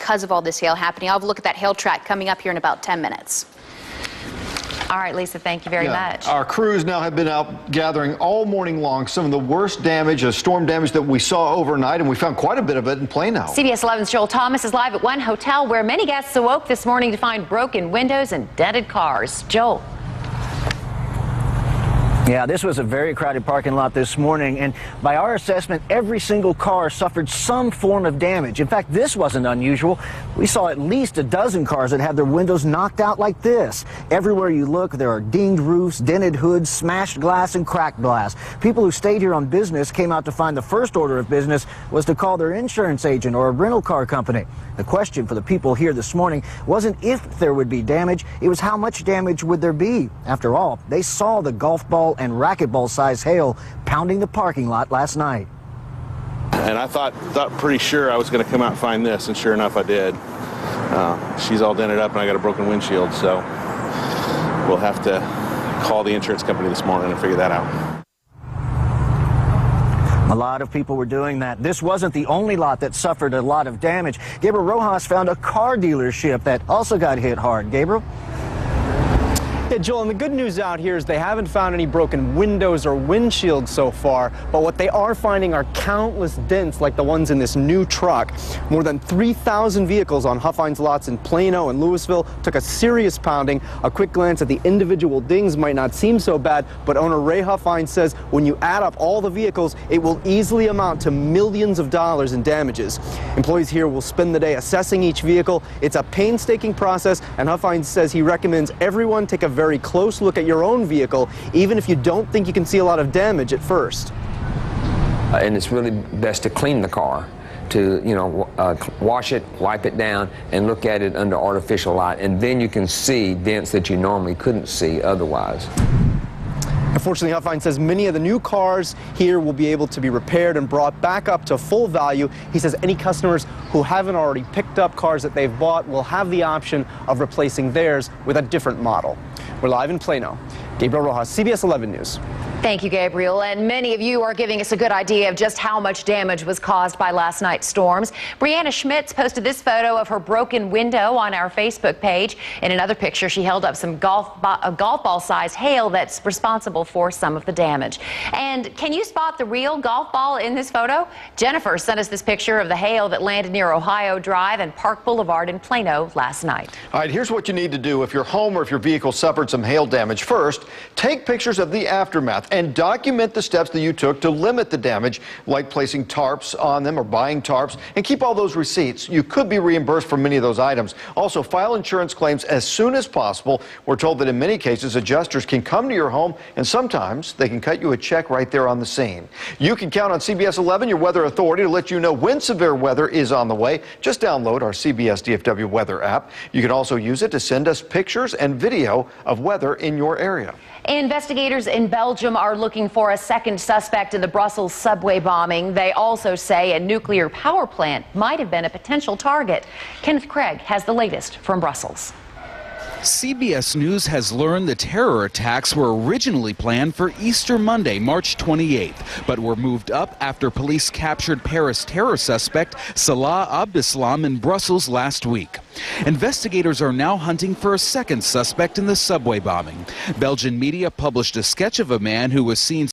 because of all this hail happening. I'll have a look at that hail track coming up here in about 10 minutes. All right, Lisa, thank you very much. Our crews now have been out gathering all morning long some of the worst damage, storm damage that we saw overnight, and we found quite a bit of it in Plano. CBS 11's Joel Thomas is live at one hotel where many guests awoke this morning to find broken windows and dented cars. Joel. Yeah, this was a very crowded parking lot this morning, and by our assessment, every single car suffered some form of damage. In fact, this wasn't unusual. We saw at least a dozen cars that had their windows knocked out like this. Everywhere you look, there are dinged roofs, dented hoods, smashed glass, and cracked glass. People who stayed here on business came out to find the first order of business was to call their insurance agent or a rental car company. The question for the people here this morning wasn't if there would be damage, it was how much damage would there be. After all, they saw the golf ball and racquetball-sized hail pounding the parking lot last night. And I thought pretty sure I was going to come out and find this, and sure enough I did. She's all dented up and I got a broken windshield, so we'll have to call the insurance company this morning and figure that out. A lot of people were doing that. This wasn't the only lot that suffered a lot of damage. Gabriel Rojas found a car dealership that also got hit hard. Gabriel? Yeah, Joel, and the good news out here is they haven't found any broken windows or windshields so far, but what they are finding are countless dents like the ones in this new truck. More than 3,000 vehicles on Huffines lots in Plano and Lewisville took a serious pounding. A quick glance at the individual dings might not seem so bad, but owner Ray Huffines says when you add up all the vehicles, it will easily amount to millions of dollars in damages. Employees here will spend the day assessing each vehicle. It's a painstaking process, and Huffines says he recommends everyone take a very close look at your own vehicle, even if you don't think you can see a lot of damage at first. And it's really best to clean the car, to wash it, wipe it down, and look at it under artificial light, and then you can see dents that you normally couldn't see otherwise. Unfortunately, Huffines says many of the new cars here will be able to be repaired and brought back up to full value. He says any customers who haven't already picked up cars that they've bought will have the option of replacing theirs with a different model. We're live in Plano. Gabriel Rojas, CBS 11 News. Thank you, Gabriel. And many of you are giving us a good idea of just how much damage was caused by last night's storms. Brianna Schmitz posted this photo of her broken window on our Facebook page. In another picture, she held up some golf ball-sized hail that's responsible for some of the damage. And can you spot the real golf ball in this photo? Jennifer sent us this picture of the hail that landed near Ohio Drive and Park Boulevard in Plano last night. All right, here's what you need to do if your home or if your vehicle suffered some hail damage. First, take pictures of the aftermath and document the steps that you took to limit the damage, like placing tarps on them or buying tarps, and keep all those receipts. You could be reimbursed for many of those items. Also, file insurance claims as soon as possible. We're told that in many cases, adjusters can come to your home, and sometimes they can cut you a check right there on the scene. You can count on CBS 11, your weather authority, to let you know when severe weather is on the way. Just download our CBS DFW weather app. You can also use it to send us pictures and video of weather in your area. Investigators in Belgium are looking for a second suspect in the Brussels subway bombing. They also say a nuclear power plant might have been a potential target. Kenneth Craig has the latest from Brussels. CBS News has learned the terror attacks were originally planned for Easter Monday, March 28th, but were moved up after police captured Paris terror suspect Salah Abdeslam in Brussels last week. Investigators are now hunting for a second suspect in the subway bombing. Belgian media published a sketch of a man who was seen